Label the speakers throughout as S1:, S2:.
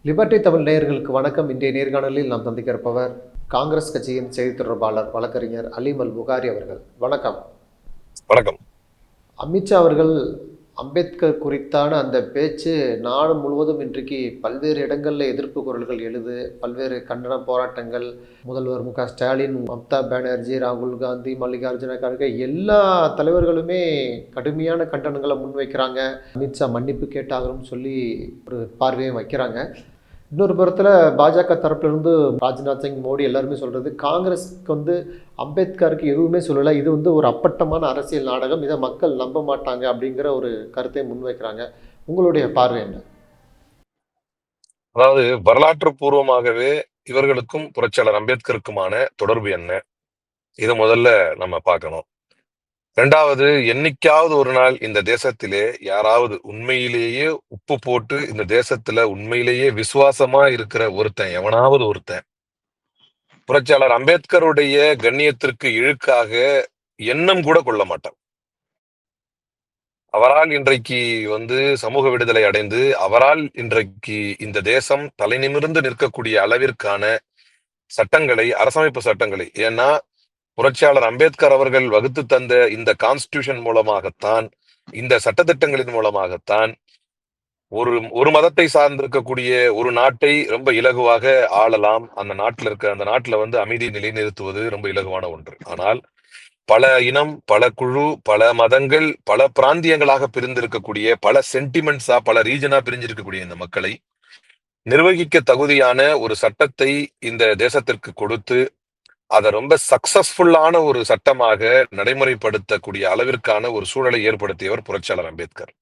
S1: Liberty Tamil நேயர்களுக்கு வணக்கம். இன்றைய நேர்காணலில் நாம் சந்திக்க இருப்பவர் காங்கிரஸ் கட்சியின் செய்தி தொடர்பாளர் வழக்கறிஞர் அலீம் அல் புகாரி அவர்கள். வணக்கம்.
S2: வணக்கம்.
S1: அமித்ஷா அவர்கள் அம்பேத்கர் குறித்தான அந்த பேச்சு நாடு முழுவதும் இன்றைக்கு பல்வேறு இடங்களில் எதிர்ப்பு குரல்கள் எழுது, பல்வேறு கண்டன போராட்டங்கள். முதல்வர் ஸ்டாலின், மம்தா பானர்ஜி, ராகுல் காந்தி, மல்லிகார்ஜுன கார்கே எல்லா தலைவர்களுமே கடுமையான கண்டனங்களை முன்வைக்கிறாங்க. அமித்ஷா மன்னிப்பு கேட்டாகணும்னு சொல்லி ஒரு பார்வையை வைக்கிறாங்க. இன்னொரு புறத்தில் பாஜக தரப்பிலிருந்து ராஜ்நாத் சிங், மோடி எல்லாருமே சொல்கிறது காங்கிரஸுக்கு அம்பேத்கருக்கு எதுவுமே சொல்லலை, இது ஒரு அப்பட்டமான அரசியல் நாடகம், இதை மக்கள் நம்ப மாட்டாங்க அப்படிங்கிற ஒரு கருத்தை முன்வைக்கிறாங்க. உங்களுடைய பார்வை என்ன?
S2: அதாவது வரலாற்று பூர்வமாகவே இவர்களுக்கும் புரட்சியாளர் அம்பேத்கருக்குமான தொடர்பு என்ன, இதை முதல்ல நம்ம பார்க்கணும். ரெண்டாவது, என்னைக்காவது ஒரு நாள் இந்த தேசத்திலே யாராவது உண்மையிலேயே உப்பு போட்டு இந்த தேசத்துல உண்மையிலேயே விசுவாசமா இருக்கிற எவனாவது ஒருத்தன் புரட்சியாளர் அம்பேத்கருடைய கண்ணியத்திற்கு இழுக்காக எண்ணம் கூட கொள்ள மாட்டான். அவரால் இன்றைக்கு சமூக விடுதலை அடைந்து அவரால் இன்றைக்கு இந்த தேசம் தலை நிமிர்ந்து நிற்கக்கூடிய அளவிற்கான சட்டங்களை, அரசமைப்பு சட்டங்களை, ஏன்னா புரட்சியாளர் அம்பேத்கர் அவர்கள் வகுத்து தந்த இந்த கான்ஸ்டிடியூஷன் மூலமாகத்தான், இந்த சட்டத்திட்டங்களின் மூலமாகத்தான் ஒரு மதத்தை சார்ந்திருக்கக்கூடிய ஒரு நாட்டை ரொம்ப இலகுவாக ஆளலாம். அந்த நாட்டுல அமைதி நிலைநிறுத்துவது ரொம்ப இலகுவான ஒன்று. ஆனால் பல இனம், பல குழு, பல மதங்கள், பல பிராந்தியங்களாக பிரிந்திருக்கக்கூடிய, பல சென்டிமெண்ட்ஸா, பல ரீஜனா பிரிஞ்சிருக்கக்கூடிய இந்த மக்களை நிர்வகிக்க தகுதியான ஒரு சட்டத்தை இந்த தேசத்திற்கு கொடுத்து அதை ரொம்ப சக்சஸ்ஃபுல்லான ஒரு சட்டமாக நடைமுறைப்படுத்தக்கூடிய அளவிற்கான ஒரு சூழலை ஏற்படுத்தியவர் புரட்சியாளர் அம்பேத்கர்.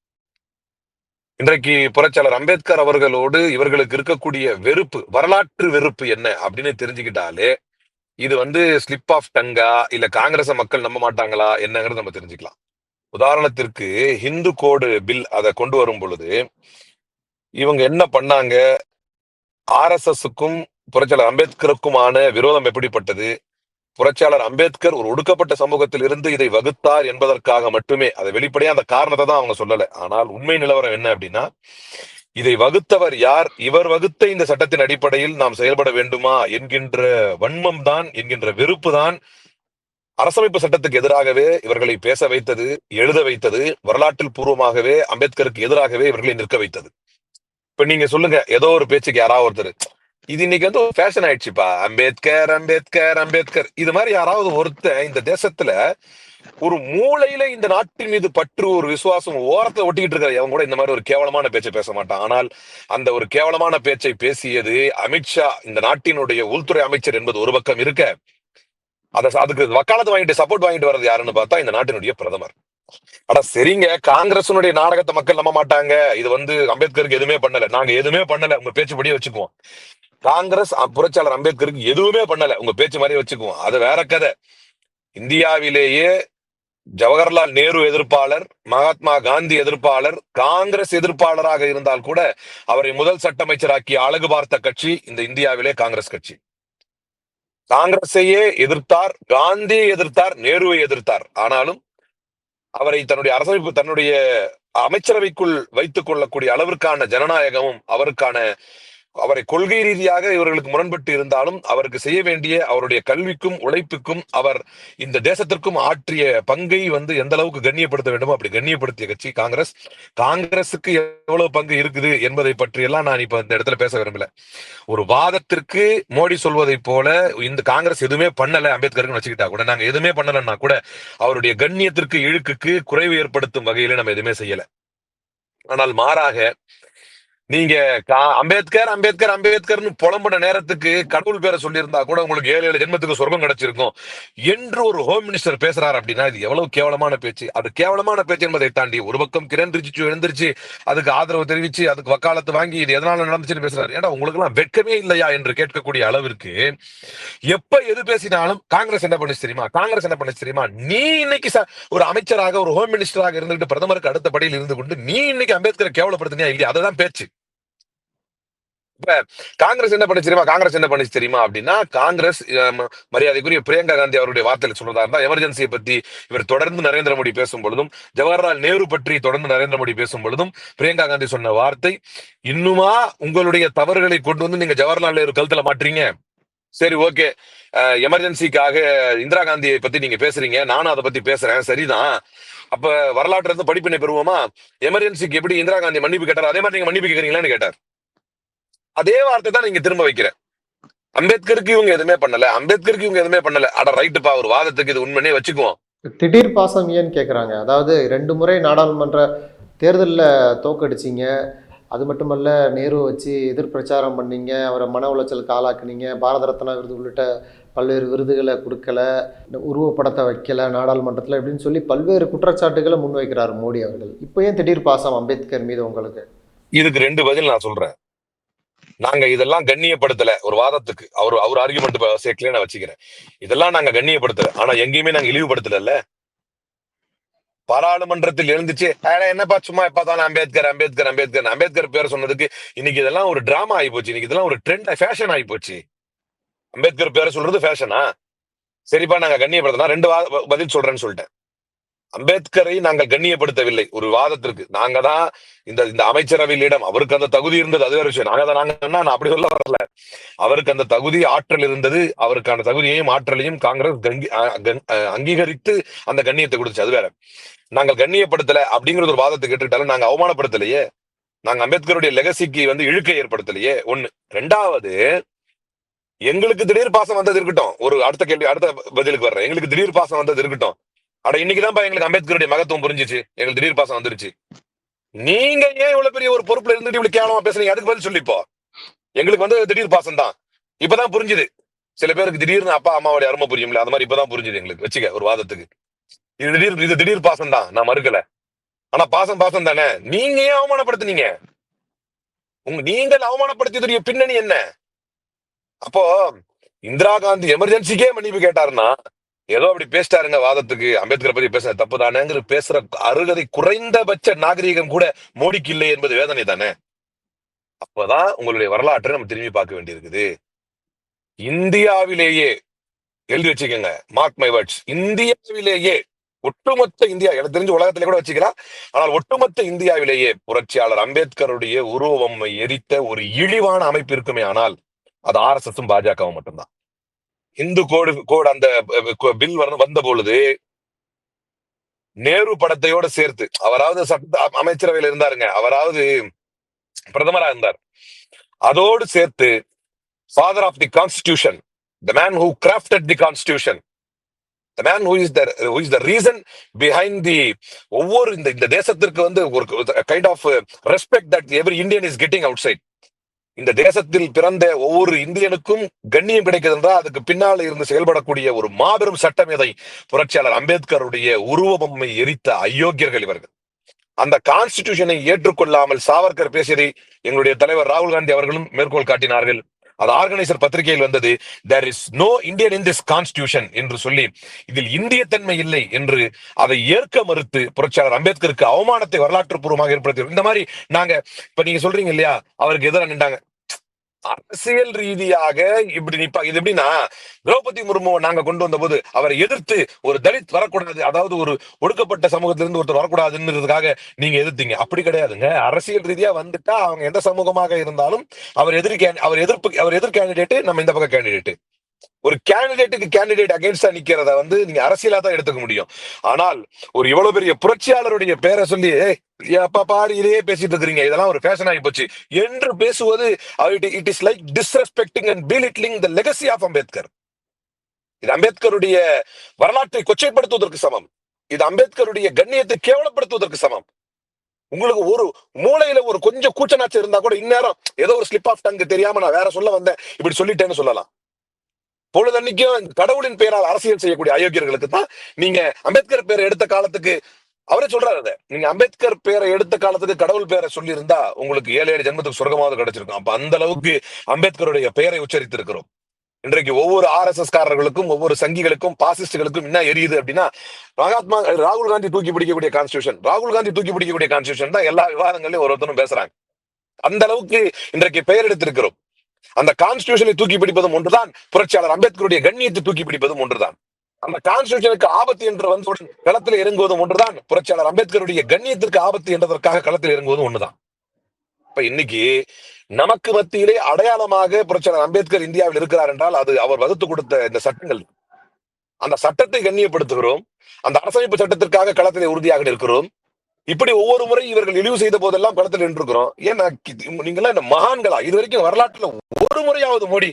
S2: இன்றைக்கு புரட்சியாளர் அம்பேத்கர் அவர்களோடு இவர்களுக்கு இருக்கக்கூடிய வெறுப்பு, வரலாற்று வெறுப்பு என்ன அப்படின்னு தெரிஞ்சுக்கிட்டாலே இது ஸ்லிப் ஆஃப் டங்கா, இல்ல காங்கிரஸ மக்கள் நம்ப மாட்டாங்களா என்னங்கிறது நம்ம தெரிஞ்சுக்கலாம். உதாரணத்திற்கு ஹிந்து கோடு பில் அதை கொண்டு வரும் பொழுது இவங்க என்ன பண்ணாங்க? RSSக்கும் புரட்சியாளர் அம்பேத்கருக்குமான விரோதம் எப்படிப்பட்டது? புரட்சியாளர் அம்பேத்கர் ஒரு ஒடுக்கப்பட்ட சமூகத்தில் இருந்து இதை வகுத்தார் என்பதற்காக மட்டுமே, அதை வெளிப்படையா அந்த காரணத்தை தான் அவங்க சொல்லல. ஆனால் உண்மை நிலவரம் என்ன அப்படின்னா, இதை வகுத்தவர் யார், இவர் வகுத்த இந்த சட்டத்தின் அடிப்படையில் நாம் செயல்பட வேண்டுமா என்கின்ற வன்மம் தான், என்கின்ற வெறுப்பு தான் அரசமைப்பு சட்டத்துக்கு எதிராகவே இவர்களை பேச வைத்தது, எழுத வைத்தது, வரலாற்றில் பூர்வமாகவே அம்பேத்கருக்கு எதிராகவே இவர்களை நிற்க வைத்தது. இப்ப நீங்க சொல்லுங்க, ஏதோ ஒரு பேச்சுக்கு யாராவது ஒருத்தர், இது இன்னைக்கு ஒரு ஃபேஷன் ஆயிடுச்சுப்பா, அம்பேத்கர் அம்பேத்கர் அம்பேத்கர், இது மாதிரி யாராவது ஒருத்தர் இந்த தேசத்துல ஒரு மூளையில இந்த நாட்டின் மீது பற்று, ஒரு விசுவாசம் ஓரத்துல ஒட்டிக்கிட்டு இருக்காரு, அவங்க கூட இந்த மாதிரி ஒரு கேவலமான பேச்சை பேச மாட்டான். ஆனால் அந்த ஒரு கேவலமான பேச்சை பேசியது அமித்ஷா, இந்த நாட்டினுடைய உள்துறை அமைச்சர் என்பது ஒரு பக்கம் இருக்க, அதுக்கு வக்காலத்து வாங்கிட்டு சப்போர்ட் வாங்கிட்டு வர்றது யாருன்னு பார்த்தா இந்த நாட்டினுடைய பிரதமர். ஆனா சரிங்க, காங்கிரசுடைய நாடகத்தை மக்கள் நம்ப மாட்டாங்க, இது அம்பேத்கருக்கு எதுவுமே பண்ணல, நாங்க எதுவுமே பண்ணல, உங்க பேச்சுப்படியே வச்சுக்குவோம். காங்கிரஸ் புரட்சியாளர் அம்பேத்கருக்கு எதுவுமே பண்ணல, உங்க பேச்சு மாதிரியே வச்சுக்குவோம், அது வேற கதை. இந்தியாவிலேயே ஜவஹர்லால் நேரு எதிர்ப்பாளர், மகாத்மா காந்தி எதிர்ப்பாளர், காங்கிரஸ் எதிர்ப்பாளராக இருந்தால் கூட அவரை முதல் சட்ட அமைச்சராக்கி அழகு பார்த்த கட்சி இந்த இந்தியாவிலே காங்கிரஸ் கட்சி. காங்கிரஸையே எதிர்த்தார், காந்தியை எதிர்த்தார், நேருவை எதிர்த்தார். ஆனாலும் அவரை தன்னுடைய அமைச்சரவைக்குள் வைத்துக் கொள்ளக்கூடிய அளவிற்கான ஜனநாயகமும் அவரை கொள்கை ரீதியாக இவர்களுக்கு முரண்பட்டு இருந்தாலும் அவருக்கு செய்ய வேண்டிய அவருடைய கல்விக்கும் உழைப்புக்கும் அவர் இந்த தேசத்திற்கும் ஆற்றிய பங்கை எந்த அளவுக்கு கண்ணியப்படுத்த வேண்டுமோ அப்படி கண்ணியப்படுத்திய கட்சி காங்கிரஸ். காங்கிரஸுக்கு எவ்வளவு பங்கு இருக்குது என்பதை பற்றியெல்லாம் நான் இப்ப இந்த இடத்துல பேச விரும்பல. ஒரு வாதத்திற்கு மோடி சொல்வதை போல இந்த காங்கிரஸ் எதுவுமே பண்ணல அம்பேத்கருக்கு வச்சுக்கிட்டா கூட, நாங்க எதுவுமே பண்ணலன்னா கூட அவருடைய கண்ணியத்திற்கு இழுக்குக்கு குறைவு ஏற்படுத்தும் வகையில நம்ம எதுவுமே செய்யல. ஆனால் மாறாக நீங்க அம்பேத்கர் அம்பேத்கர் அம்பேத்கர்னு புலம்புன நேரத்துக்கு கடவுள் பேரை சொல்லியிருந்தா கூட உங்களுக்கு 7 ஜென்மத்துக்கு சொர்க்கம் கிடைச்சிருக்கும் என்று ஒரு ஹோம் மினிஸ்டர் பேசுறாரு அப்படின்னா இது எவ்வளவு கேவலமான பேச்சு. அது கேவலமான பேச்சு என்பதை தாண்டி ஒரு பக்கம் கிரண் ரிஜிஜு எழுந்திருச்சு அதுக்கு ஆதரவு தெரிவிச்சு அதுக்கு வக்காலத்து வாங்கி இது எதனால நடந்துச்சுன்னு பேசுறாரு. ஏன்னா உங்களுக்கு எல்லாம் வெட்கமே இல்லையா என்று கேட்கக்கூடிய அளவிற்கு எப்ப எது பேசினாலும் காங்கிரஸ் என்ன பண்ணுச்சு தெரியுமா, காங்கிரஸ் என்ன பண்ணுச்சு தெரியுமா, நீ இன்னைக்கு ஒரு அமைச்சராக ஒரு ஹோம் மினிஸ்டராக இருந்துட்டு பிரதமருக்கு அடுத்த படியில் இருந்து கொண்டு நீ இன்னைக்கு அம்பேத்கரை கேவலப்படுத்தினியா இல்லையா, அதுதான் பேச்சு. இப்ப காங்கிரஸ் என்ன பண்ணுச்சு தெரியுமா? காங்கிரஸ் என்ன பண்ணுச்சு தெரியுமா அப்படின்னா, காங்கிரஸ் மரியாதைக்குரிய பிரியங்கா காந்தி அவருடைய வார்த்தையில சொல்றதா இருந்தா, எமர்ஜென்சியை பத்தி இவர் தொடர்ந்து நரேந்திர மோடி பேசும் பொழுதும், ஜவஹர்லால் நேரு பற்றி தொடர்ந்து நரேந்திர மோடி பேசும் பொழுதும், பிரியங்கா காந்தி சொன்ன வார்த்தை, இன்னுமா உங்களுடைய தவறுகளை கொண்டு வந்து நீங்க ஜவஹர்லால் நேரு கழுத்துல மாட்டுறீங்க? சரி, ஓகே. எமர்ஜென்சிக்காக இந்திரா காந்தியை பத்தி நீங்க பேசுறீங்க, நானும் அதை பத்தி பேசுறேன், சரிதான். அப்ப வரலாற்றுல இருந்து படிப்பினை பெறுவோமா? எமர்ஜென்சிக்கு எப்படி இந்திரா காந்தி மன்னிப்பு கேட்டார், அதே மாதிரி நீங்க மன்னிப்பு கேட்கறீங்களான்னு கேட்டார். அதே வார்த்தை தான் நீங்க திரும்ப வைக்கிறேன். அம்பேத்கருக்கு இவங்க எதுவுமே பண்ணல, அம்பேத்கருக்கு இவங்க எதுவுமே பண்ணல. அட ரைட்டுப்பா, ஒரு வாதத்துக்கு இது உண்மையே வச்சுக்குவோம்.
S1: திடீர் பாசம் ஏன்னு கேட்குறாங்க. அதாவது 2 முறை நாடாளுமன்ற தேர்தலில் தோக்கடிச்சிங்க. அது மட்டுமல்ல, நேரு வச்சு எதிர்பிரச்சாரம் பண்ணீங்க, அவரை மன உளைச்சலுக்கு ஆளாக்குனீங்க, பாரத ரத்னா விருது உள்ளிட்ட பல்வேறு விருதுகளை கொடுக்கல, உருவப்படத்தை வைக்கல நாடாளுமன்றத்தில் இப்படின்னு சொல்லி பல்வேறு குற்றச்சாட்டுகளை முன்வைக்கிறார் மோடி அவர்கள். இப்போ ஏன் திடீர் பாசம் அம்பேத்கர் மீது உங்களுக்கு?
S2: இதுக்கு 2 பதில் நான் சொல்றேன். நாங்க இதெல்லாம் கண்ணியப்படுத்தல. ஒரு வாதத்துக்கு அவர் ஆர்குமெண்ட் சேர்க்கல நான் வச்சுக்கிறேன். இதெல்லாம் நாங்க கண்ணியப்படுத்தல. ஆனா எங்கேயுமே நாங்க இழிவுபடுத்தல. பாராளுமன்றத்தில் எழுந்துச்சு, என்னப்பா சும்மா எப்பதாலும் அம்பேத்கர் அம்பேத்கர் அம்பேத்கர் அம்பேத்கர் பேர் சொன்னதுக்கு இன்னைக்கு இதெல்லாம் ஒரு டிராமா ஆகி போச்சு. இன்னைக்கு இதெல்லாம் ஒரு ட்ரெண்ட் ஃபேஷன் ஆகி போச்சு. அம்பேத்கர் பேரை சொல்றது ஃபேஷனா? சரிப்பா, நாங்க கண்ணியப்படுத்தலாம். 2 பதில் சொல்றேன்னு சொல்லிட்டேன். அம்பேத்கரை நாங்கள் கண்ணியப்படுத்தவில்லை. ஒரு வாதத்திற்கு நாங்க தான் இந்த அமைச்சரவையிலிடம் அவருக்கு அந்த தகுதி இருந்தது, அது வேற விஷயம். நான் அப்படி சொல்ல வரல. அவருக்கு அந்த தகுதி ஆற்றல் இருந்தது. அவருக்கான தகுதியையும் ஆற்றலையும் காங்கிரஸ் அங்கீகரித்து அந்த கண்ணியத்தை கொடுத்துச்சு, அது வேற. நாங்கள் கண்ணியப்படுத்தல அப்படிங்கிற ஒரு வாதத்தை கேட்டுக்கிட்டாலும் நாங்க அவமானப்படுத்தலையே. நாங்க அம்பேத்கருடைய லெகசிக்கு இழுக்கை ஏற்படுத்தலையே. ஒண்ணு. 2வது, எங்களுக்கு திடீர் பாசம் வந்தது இருக்கட்டும். ஒரு அடுத்த கேள்வி, அடுத்த பதிலுக்கு வர்றேன். எங்களுக்கு திடீர் பாசம் வந்தது இருக்கட்டும். அட இன்னைக்குதான்ப்பா எங்களுக்கு அம்பேத்கருடைய மகத்துவம் புரிஞ்சிச்சு. எங்களுக்கு திடீர் பாசம் வந்துருச்சு. நீங்க ஏன் இவ்வளவு பெரிய ஒரு பொறுப்புல இருந்துட்டு இவ்வளவு கேவலமா பேசுறீங்க? அதுக்கு பதில் சொல்லிப்போ. எங்களுக்கு திடீர் பாசம் தான். இப்பதான் புரிஞ்சுது. சில பேருக்கு திடீர்னு அப்பா அம்மாவுடைய அருமை புரியும்ல, அந்த மாதிரி இப்பதான் புரிஞ்சுது எங்களுக்கு. வச்சுக்க ஒரு வாதத்துக்கு. இது திடீர் பாசம் தான், நான் மறுக்கல. ஆனா பாசம் தானே. நீங்க ஏன் அவமானப்படுத்துனீங்க? நீங்கள் அவமானப்படுத்தியதுடைய பின்னணி என்ன? அப்போ இந்திரா காந்தி எமர்ஜென்சிக்கே மன்னிப்பு கேட்டாருன்னா, ஏதோ அப்படி பேசிட்டாருங்க வாதத்துக்கு, அம்பேத்கர் பத்தி பேச தப்பு தானேங்கிற பேசுற அருகதை குறைந்தபட்ச நாகரீகம் கூட மோடிக்கு இல்லை என்பது வேதனை தானே. அப்பதான் உங்களுடைய வரலாற்றை நம்ம திரும்பி பார்க்க வேண்டியிருக்குது. இந்தியாவிலேயே எழுதி வச்சுக்கோங்க, மார்க் மை வேர்ட்ஸ், இந்தியாவிலேயே ஒட்டுமொத்த இந்தியா, எனக்கு தெரிஞ்சு உலகத்திலே கூட வச்சுக்கலாம், ஆனால் ஒட்டுமொத்த இந்தியாவிலேயே புரட்சியாளர் அம்பேத்கருடைய உருவமை எரித்த ஒரு இழிவான அமைப்பு இருக்குமே ஆனால் அது RSSம் பாஜகவும் மட்டும்தான். இந்து கோடு அந்த பில் வந்த பொழுது நேரு படத்தையோட சேர்த்து, அவராவது அமைச்சரவையில் இருந்தாருங்க, அவராவது பிரதமரா இருந்தார், அதோடு சேர்த்து father of the constitution, the man who crafted the constitution, the man who is the reason behind the ஒவ்வொரு இந்த தேசத்திற்கு ஒரு kind of respect that every Indian is getting outside. இந்த தேசத்தில் பிறந்த ஒவ்வொரு இந்தியனுக்கும் கண்ணியம் கிடைக்கிறது என்றால் அதுக்கு பின்னால் இருந்து செயல்படக்கூடிய ஒரு மாபெரும் சட்டமேதை புரட்சியாளர் அம்பேத்கருடைய உருவபொம்மை எரித்த அயோக்கியர்கள் இவர்கள். அந்த கான்ஸ்டிடியூஷனை ஏற்றுக்கொள்ளாமல் சாவர்கர் பேசியதை எங்களுடைய தலைவர் ராகுல் காந்தி அவர்களும் மேற்கோள் காட்டினார்கள். அது ஆர்கனைசர் பத்திரிகையில் வந்தது. There is no Indian in this constitution என்று சொல்லி, இதில் இந்திய தன்மை இல்லை என்று அதை ஏற்க மறுத்து புரட்சியாளர் அம்பேத்கருக்கு அவமானத்தை வரலாற்று பூர்வமாக ஏற்படுத்தி, இந்த மாதிரி நாங்க இப்ப நீங்க சொல்றீங்க இல்லையா, அவருக்கு எதிராக நின்றாங்க. அரசியல் ரீதியாக இப்படி நிப்பா. இது எப்படின்னா, திரௌபதி முர்முவை நாங்க கொண்டு வந்த போது அவரை எதிர்த்து ஒரு தலித் வரக்கூடாது, அதாவது ஒரு ஒடுக்கப்பட்ட சமூகத்திலிருந்து ஒருத்தர் வரக்கூடாதுன்றதுக்காக நீங்க எதிர்த்தீங்க. அப்படி கிடையாதுங்க. அரசியல் ரீதியா வந்துட்டா அவங்க எந்த சமூகமாக இருந்தாலும் அவர் எதிர் கேண்டிடேட், நம்ம இந்த பக்கம் கேண்டிடேட். ஒரு கேண்டிடேட் அகைன்ஸ்டா நிக்கிறத நீங்க அரசியலா தான் எடுத்துக்க முடியும். ஆனால் ஒரு இவ்வளவு பெரிய புரட்சியாளருடைய பேரை சொல்லி எப்ப பாரு இதையே பேசிட்டு இருக்கிறீங்க, இதெல்லாம் ஒரு ஃபேஷன் ஆகி போச்சு என்று பேசுவது, it is like disrespecting and belittling the legacy of Ambedkar. இது அம்பேத்கருடைய வரலாற்றை கொச்சைப்படுத்துவதற்கு சமம். இது அம்பேத்கருடைய கண்ணியத்தை கேவலப்படுத்துவதற்கு சமம். உங்களுக்கு ஒரு மூளையில ஒரு கொஞ்சம் கூச்சநாச்சு இருந்தா கூட இந்நேரம் ஏதோ ஒரு ஸ்லிப் ஆஃப் டங்க் தெரியாம நான் வேற சொல்ல வந்தேன், இப்படி சொல்லிட்டேன்னு சொல்லலாம். பொழுதன்னைக்கும் கடவுளின் பெயரால் அரசியல் செய்யக்கூடிய அயோக்கியர்களுக்கு தான் நீங்க அம்பேத்கர் பேரை எடுத்த காலத்துக்கு, அவரே சொல்றாரு, நீங்க அம்பேத்கர் பேரை எடுத்த காலத்துக்கு கடவுள் பேரை சொல்லி இருந்தா உங்களுக்கு 7 ஜென்மத்துக்கு சொர்க்கமாவது கிடைச்சிருக்கும். அப்ப அந்த அளவுக்கு அம்பேத்கருடைய பெயரை உச்சரித்து இருக்கிறோம். இன்றைக்கு ஒவ்வொரு RSS காரர்களுக்கும் ஒவ்வொரு சங்கிகளுக்கும் பாசிஸ்டுகளுக்கும் என்ன எரியுது அப்படின்னா, ராகுல் காந்தி தூக்கி பிடிக்கக்கூடிய கான்ஸ்டிடியூஷன் தான் எல்லா விவாதங்களையும் ஒருத்தரும் பேசுறாங்க. அந்த அளவுக்கு இன்றைக்கு பெயர் எடுத்திருக்கிறோம். அந்த கான்ஸ்டிடியூஷனை தூக்கி பிடிப்பதும் ஒன்றுதான், புரட்சியாளர் அம்பேத்கருடைய கண்ணியத்தை தூக்கி பிடிப்பதும் ஒன்றுதான். அந்த கான்ஸ்டிடியூஷனுக்கு ஆபத்து என்று வந்தவுடன் களத்தில் இறங்குவதும் ஒன்றுதான், புரட்சியாளர் அம்பேத்கருடைய கண்ணியத்திற்கு ஆபத்து என்றதற்காக களத்தில் இறங்குவதும் ஒன்றுதான். இப்ப இன்னைக்கு நமக்கு மத்தியிலே அடையாளமாக புரட்சியாளர் அம்பேத்கர் இந்தியாவில் இருக்கிறார் என்றால் அது அவர் வகுத்து கொடுத்த இந்த சட்டங்கள். அந்த சட்டத்தை கண்ணியப்படுத்துகிறோம். அந்த அரசமைப்பு சட்டத்திற்காக களத்திலே உறுதியாக இருக்கிறோம். இப்படி ஒவ்வொரு முறை இவர்கள் இழிவு செய்த போதெல்லாம் களத்தில் நின்றுக்கிறோம். ஏன்னா நீங்கெல்லாம் இந்த மகான்களா? இது வரைக்கும் வரலாற்றுல ஒரு முறையாவது மோடி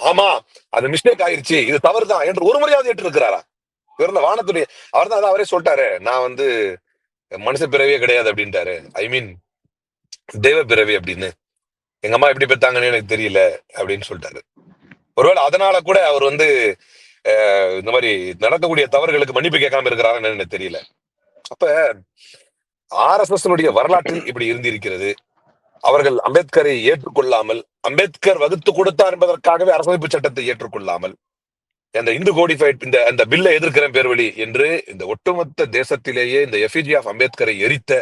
S2: ஆமா அது மிஸ்டேக் ஆயிருச்சு, இது தவறுதான் என்று ஒரு முறையாவது ஏற்றிருக்கிறாரா? இவர் வானத்துடைய அவர் தான் அவரே சொல்லிட்டாரு, நான் மனுஷ பிறவியே கிடையாது அப்படின்ட்டாரு. ஐ மீன் தெய்வ பிறவி அப்படின்னு. எங்க அம்மா எப்படி பெத்தாங்கன்னு எனக்கு தெரியல அப்படின்னு சொல்லிட்டாரு. ஒருவேளை அதனால கூட அவர் இந்த மாதிரி நடக்கக்கூடிய தவறுகளுக்கு மன்னிப்பு கேட்காம இருக்கிறாருன்னு எனக்கு தெரியல. அப்ப RSS வரலாற்றில் இப்படி இருந்திருக்கிறது. அவர்கள் அம்பேத்கரை ஏற்றுக்கொள்ளாமல், அம்பேத்கர் வகுத்து கொடுத்தார் என்பதற்காகவே அரசமைப்பு சட்டத்தை ஏற்றுக்கொள்ளாமல், இந்த இந்து கோடிஃபைட் இந்த பில்லை எதிர்க்கிறேன் பேர்வழி என்று இந்த ஒட்டுமொத்த தேசத்திலேயே இந்த எஃபிஜி ஆஃப் அம்பேத்கரை எரித்த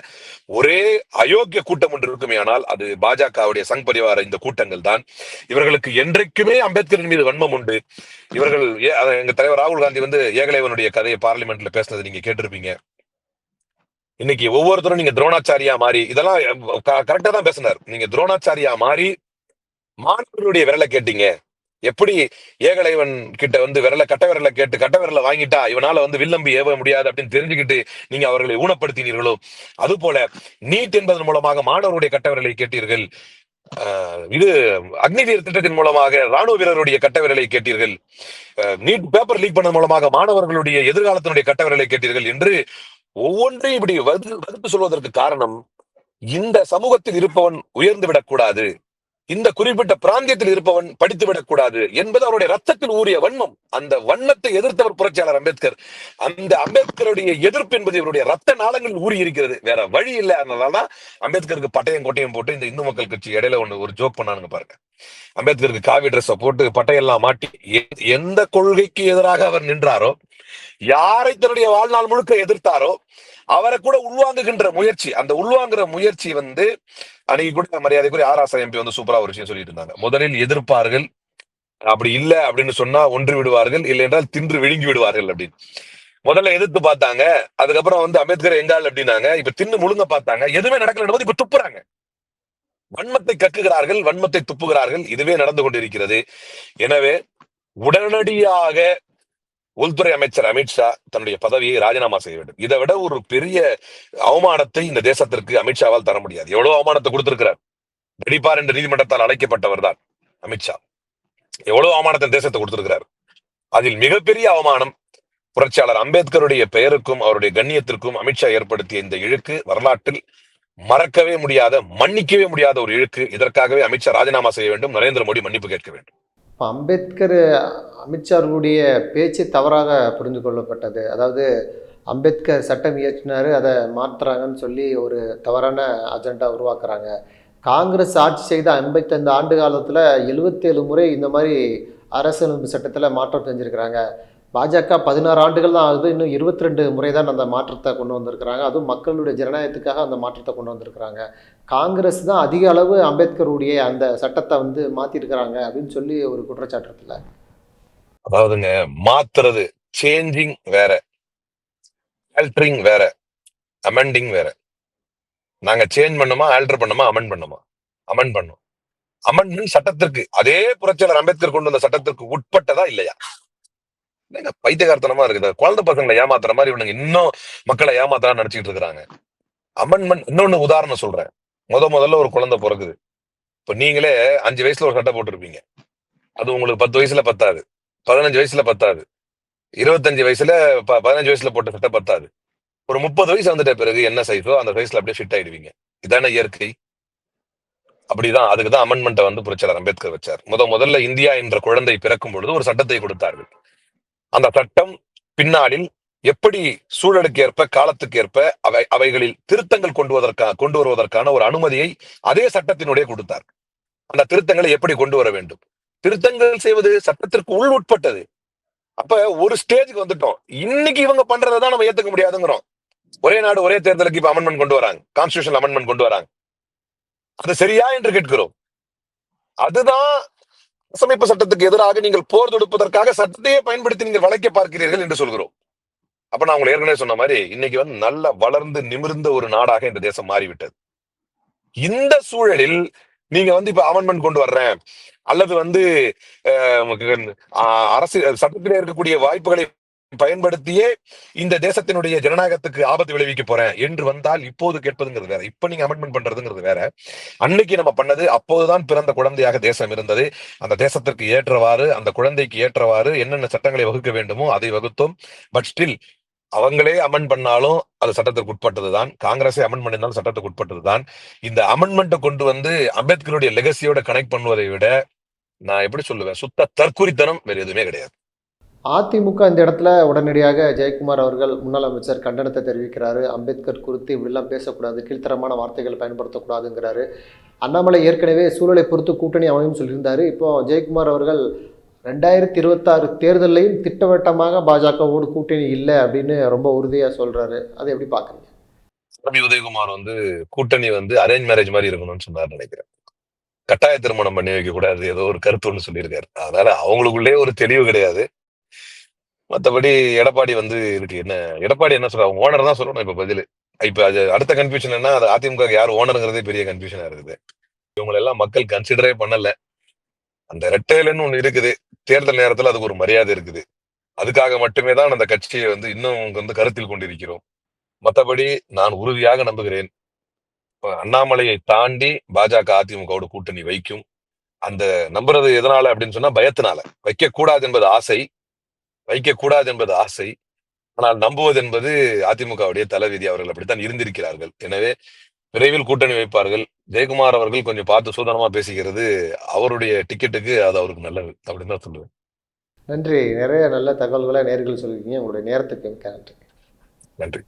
S2: ஒரே அயோக்கிய கூட்டம் ஒன்று இருக்குமே ஆனால் அது பாஜகவுடைய சங் பரிவார இந்த கூட்டங்கள் தான். இவர்களுக்கு என்றைக்குமே அம்பேத்கரின் மீது வன்மம் உண்டு. இவர்கள் எங்க தலைவர் ராகுல் காந்தி ஏகலைவனுடைய கதையை பார்லிமெண்ட்ல பேசுனது நீங்க கேட்டிருப்பீங்க. இன்னைக்கு ஒவ்வொருத்தரும் நீங்க துரோணாச்சாரியா மாறி இதெல்லாம் கரெக்டா தான் பேசினார். நீங்க துரோணாச்சாரியா மாறி மாணவர்களுடைய விரலை கேட்டீங்க. எப்படி ஏகலைவன் கிட்ட கட்ட விரலை கேட்டு கட்ட விரலை வாங்கிட்டா இவனால வில்லம்பி ஏவ முடியாது அப்படின்னு தெரிஞ்சுக்கிட்டு நீங்க அவர்களை ஊனப்படுத்தினீர்களோ, அது போல நீட் என்பதன் மூலமாக மாணவருடைய கட்ட விரலை கேட்டீர்கள். இது அக்னிவீர் திட்டத்தின் மூலமாக ராணுவ வீரருடைய கட்ட விரலை கேட்டீர்கள். நீட் பேப்பர் லீக் பண்ணதன் மூலமாக மாணவர்களுடைய எதிர்காலத்தினுடைய கட்ட விரலை கேட்டீர்கள் என்று ஒவ்வொன்றையும் இப்படி வகுத்து சொல்வதற்கு காரணம், இந்த சமூகத்தில் இருப்பவன் உயர்ந்து விடக்கூடாது, இந்த குறிப்பிட்ட பிராந்தியத்தில் இருப்பவன் படித்து விடக்கூடாது என்பது அவருடைய ரத்தத்தில் ஊறிய வன்மம். அந்த வண்ணத்தை எதிர்த்தவர் புரட்சியாளர் அம்பேத்கர். அந்த அம்பேத்கருடைய எதிர்ப்பு என்பது இவருடைய ரத்த நாளங்களில் ஊறி இருக்கிறது. வேற வழி இல்லை. அதனாலதான் அம்பேத்கருக்கு பட்டயம் கோட்டையும் போட்டு இந்த இந்து மக்கள் கட்சி இடையில ஒரு ஜோக் பண்ணானுங்க பாருங்க. அம்பேத்கருக்கு காவி ட்ரெஸ்ஸை போட்டு பட்டையெல்லாம் மாட்டி எந்த கொள்கைக்கு எதிராக அவர் நின்றாரோ, யாரை தன்னுடைய வாழ்நாள் முழுக்க எதிர்த்தாரோ அவரை கூட உள்வாங்குகின்ற முயற்சி, அந்த உள்வாங்குற முயற்சி அன்னைக்கு கூட மரியாதைக்குரிய ஆராசா எம்பி சூப்பரா ஒரு விஷயம் சொல்லிட்டு இருந்தாங்க. முதலில் எதிர்ப்பார்கள், அப்படி இல்ல அப்படின்னு சொன்னா ஒன்று விடுவார்கள், இல்லை என்றால் தின்று விழுங்கி விடுவார்கள் அப்படின்னு. முதல்ல எதிர்த்து பார்த்தாங்க, அதுக்கப்புறம் அம்பேத்கர் எங்கால் அப்படின்னாங்க, இப்ப தின்னு முழுங்க பார்த்தாங்க, எதுவுமே நடக்கல, இப்ப துப்புறாங்க. வன்மத்தை கக்குகிறார்கள், வன்மத்தை துப்புகிறார்கள். இதுவே நடந்து கொண்டிருக்கிறது. எனவே உடனடியாக உள்துறை அமைச்சர் அமித்ஷா தன்னுடைய பதவியை ராஜினாமா செய்ய வேண்டும். இதை விட ஒரு பெரிய அவமானத்தை இந்த தேசத்திற்கு அமித்ஷாவால் தர முடியாது. எவ்வளவு அவமானத்தை கொடுத்திருக்கிறார். வெடிப்பார் என்று நீதிமன்றத்தால் அழைக்கப்பட்டவர் தான் அமித்ஷா. எவ்வளவு அவமானத்தை தேசத்தை கொடுத்திருக்கிறார். அதில் மிகப்பெரிய அவமானம் புரட்சியாளர் அம்பேத்கருடைய பெயருக்கும் அவருடைய கண்ணியத்திற்கும் அமித்ஷா ஏற்படுத்திய இந்த இழுக்கு வரலாற்றில் மறக்கவே முடியாத, மன்னிக்கவே முடியாத ஒரு இழுக்கு. இதற்காகவே அமித்ஷா ராஜினாமா செய்ய வேண்டும், நரேந்திர மோடி மன்னிப்பு கேட்க வேண்டும்.
S1: இப்போ அம்பேத்கர் அமித்ஷாவுடைய பேச்சு தவறாக புரிந்து கொள்ளப்பட்டது. அதாவது அம்பேத்கர் சட்டம் இயற்றினார், அதை மாற்றுறாங்கன்னு சொல்லி ஒரு தவறான அஜெண்டா உருவாக்குறாங்க. காங்கிரஸ் ஆட்சி செய்த 55 ஆண்டு காலத்தில் 77 முறை இந்த மாதிரி அரசியலமைப்பு சட்டத்தில் மாற்றம் செஞ்சுருக்கிறாங்க. பாஜக 16 ஆண்டுகள் தான் ஆகுது, இன்னும் 22 முறை தான் அந்த மாற்றத்தை கொண்டு வந்திருக்கிறாங்க. அதுவும் மக்களுடைய ஜனநாயகத்துக்காக அந்த மாற்றத்தை கொண்டு வந்திருக்கிறாங்க. காங்கிரஸ் தான் அதிக அளவு அம்பேத்கருடைய அந்த சட்டத்தை மாற்றிருக்கிறாங்க அப்படின்னு சொல்லி ஒரு குற்றச்சாட்டு இருக்குல்ல.
S2: அதாவதுங்க, மாத்துறது சேஞ்சிங் வேற, ஆல்டரிங் வேற, அமெண்டிங் வேற. நாங்க சேஞ்ச் பண்ணுமா, ஆல்டர் பண்ணுமா, அமெண்ட் பண்ணுமா? அமெண்ட் பண்ணோம். அமெண்ட்மெண்ட் சட்டத்திற்கு, அதே புரட்சியாளர் அம்பேத்கர் கொண்டு வந்த சட்டத்திற்கு உட்பட்டதா இல்லையா? பைத்தியகார்த்தனமா இருக்குது. குழந்தை பசங்களை ஏமாத்துற மாதிரி இவனுங்க இன்னும் மக்களை ஏமாத்தலாம் நினைச்சிட்டு இருக்கிறாங்க. அமெண்ட்மெண்ட். இன்னொன்னு உதாரணம் சொல்றேன். முதல்ல ஒரு குழந்தை பிறகுது. இப்ப நீங்களே 5 வயசுல ஒரு சட்டை போட்டிருப்பீங்க. அது உங்களுக்கு 10 வயசுல பத்தாது, 15 வயசுல பத்தாது, 25 வயசுல 15 வயசுல போட்ட சட்டை பத்தாது. ஒரு 30 வயசு வந்துட்ட பிறகு என்ன சைஸோ அந்த சைஸ்ல அப்படியே ஃபிட் ஆயிடுவீங்க. இதான இயற்கை. அப்படிதான். அதுக்குதான் அமெண்ட்மெண்ட்டை புரட்சியாளர் அம்பேத்கர் வச்சார். முதல்ல இந்தியா என்ற குழந்தை பிறக்கும் பொழுது ஒரு சட்டத்தை கொடுத்தார்கள். அந்த சட்டம் பின்னாளில் எப்படி சூழலுக்கு ஏற்ப, காலத்துக்கு ஏற்ப அவைகளில் திருத்தங்கள் கொண்டு வருவதற்கான ஒரு அனுமதியை அதே சட்டத்தினுடைய கொடுத்தார். அந்த திருத்தங்களை எப்படி கொண்டு வர வேண்டும், திருத்தங்கள் செய்வது சட்டத்திற்கு உட்பட்டது. அப்ப ஒரு ஸ்டேஜுக்கு வந்துட்டோம். இன்னைக்கு இவங்க பண்றதான் நம்ம ஏத்துக்க முடியாதுங்கிறோம். ஒரே நாடு ஒரே தேர்தலுக்கு இப்ப அமெண்ட்மெண்ட் கொண்டு வராங்க, கான்ஸ்டிடியூஷன் அமெண்ட்மெண்ட் கொண்டு வராங்க. அது சரியா என்று கேட்கிறோம். அதுதான் அரசமைப்பு சட்டத்துக்கு எதிராக நீங்கள் போர் தொடுப்பதற்காக சட்டத்தையே பயன்படுத்தி நீங்கள் வளைக்க பார்க்கிறீர்கள் என்று சொல்கிறோம். அப்ப நான் உங்களுக்கு ஏற்கனவே சொன்ன மாதிரி இன்னைக்கு வந்து நல்ல வளர்ந்து நிமிர்ந்த ஒரு நாடாக இந்த தேசம் மாறிவிட்டது. இந்த சூழலில் நீங்க வந்து இப்ப அமெண்ட்மெண்ட் கொண்டு வர்றேன் அல்லது வந்து அரசு சட்டத்திலே இருக்கக்கூடிய வாய்ப்புகளை பயன்படுத்தியே இந்த தேசத்தினுடைய ஜனநாயகத்துக்கு ஆபத்து விளைவிக்க போறேன் என்று வந்தால் இப்போது கேட்பதுங்கிறது வேற. இப்ப நீங்க அமெண்ட்மெண்ட் பண்றதுங்கிறது வேற. அன்னைக்கு நம்ம பண்ணது அப்போதுதான் பிறந்த குழந்தையாக தேசம் இருந்தது. அந்த தேசத்திற்கு ஏற்றவாறு அந்த குழந்தைக்கு ஏற்றவாறு என்னென்ன சட்டங்களை வகுக்க வேண்டுமோ அதை வகுத்தோம். பட் ஸ்டில் அவங்களே அமெண்ட் பண்ணாலும் அது சட்டத்திற்கு உட்பட்டதுதான். காங்கிரஸே அமெண்ட் பண்ணிருந்தாலும் சட்டத்துக்கு உட்பட்டதுதான். இந்த அமெண்ட்மெண்ட்டை கொண்டு வந்து அம்பேத்கருடைய லெகசியோட கனெக்ட் பண்ணுவதை விட நான் எப்படி சொல்லுவேன், சுத்த தற்குறித்தனம் வேற எதுவுமே கிடையாது.
S1: அதிமுக இந்த இடத்துல உடனடியாக ஜெயக்குமார் அவர்கள் முன்னாள் அமைச்சர் கண்டனத்தை தெரிவிக்கிறாரு. அம்பேத்கர் குறித்து இப்படிலாம் பேசக்கூடாது, கீழ்த்தரமான வார்த்தைகள் பயன்படுத்தக்கூடாதுங்கிறாரு. அண்ணாமலை ஏற்கனவே சூழலை பொறுத்து கூட்டணி அமையும் சொல்லியிருந்தாரு. இப்போ ஜெயக்குமார் அவர்கள் 2026 தேர்தலையும் திட்டவட்டமாக பாஜகவோடு கூட்டணி இல்லை அப்படின்னு ரொம்ப உறுதியாக சொல்றாரு. அதை எப்படி பார்க்குறீங்க?
S2: ரவி உதயகுமார் வந்து கூட்டணி வந்து அரேஞ்ச் மேரேஜ் மாதிரி இருக்கணும்னு சொன்னார் நினைக்கிறேன். கட்டாய திருமணம் பண்ணி வைக்க கூடாது, ஏதோ ஒரு கருத்து ஒண்ணு சொல்லியிருக்காரு. அதனால அவங்களுக்குள்ளே ஒரு தெளிவு கிடையாது. மத்தபடி எடப்பாடி வந்து இதுக்கு என்ன, எடப்பாடி என்ன சொல்றாங்க, ஓனர் தான் சொல்லணும் இப்ப பதில். இப்ப அது அடுத்த கன்ஃபியூஷன் என்ன, அது அதிமுக யார் ஓனருங்கிறதே பெரிய கன்ஃபியூஷனா இருக்குது. இவங்களை எல்லாம் மக்கள் கன்சிடரே பண்ணல. அந்த ரெட்டையிலன்னு ஒண்ணு இருக்குது. தேர்தல் நேரத்துல அதுக்கு ஒரு மரியாதை இருக்குது. அதுக்காக மட்டுமே தான் அந்த கட்சியை வந்து இன்னும் வந்து கருத்தில் கொண்டிருக்கிறோம். மத்தபடி நான் உறுதியாக நம்புகிறேன், அண்ணாமலையை தாண்டி பாஜக அதிமுகவோட கூட்டணி வைக்கும். அந்த நம்புறது எதனால அப்படின்னு சொன்னா பயத்தினால. வைக்க கூடாது என்பது ஆசை, வைக்க கூடாது என்பது ஆசை. ஆனால் நம்புவது என்பது அதிமுகவுடைய தலைவிதி. அவர்கள் அப்படித்தான் இருந்திருக்கிறார்கள். எனவே விரைவில் கூட்டணி வைப்பார்கள். ஜெயக்குமார் அவர்கள் கொஞ்சம் பார்த்து சூதனமா பேசிக்கிறது அவருடைய டிக்கெட்டுக்கு அது அவருக்கு நல்லது அப்படின்னு தான் சொல்லுவேன்.
S1: நன்றி. நிறைய நல்ல தகவல்களை நேர்கள் சொல்லியிருக்கீங்க. உங்களுடைய நேரத்துக்கு மிக்க நன்றி.
S2: நன்றி.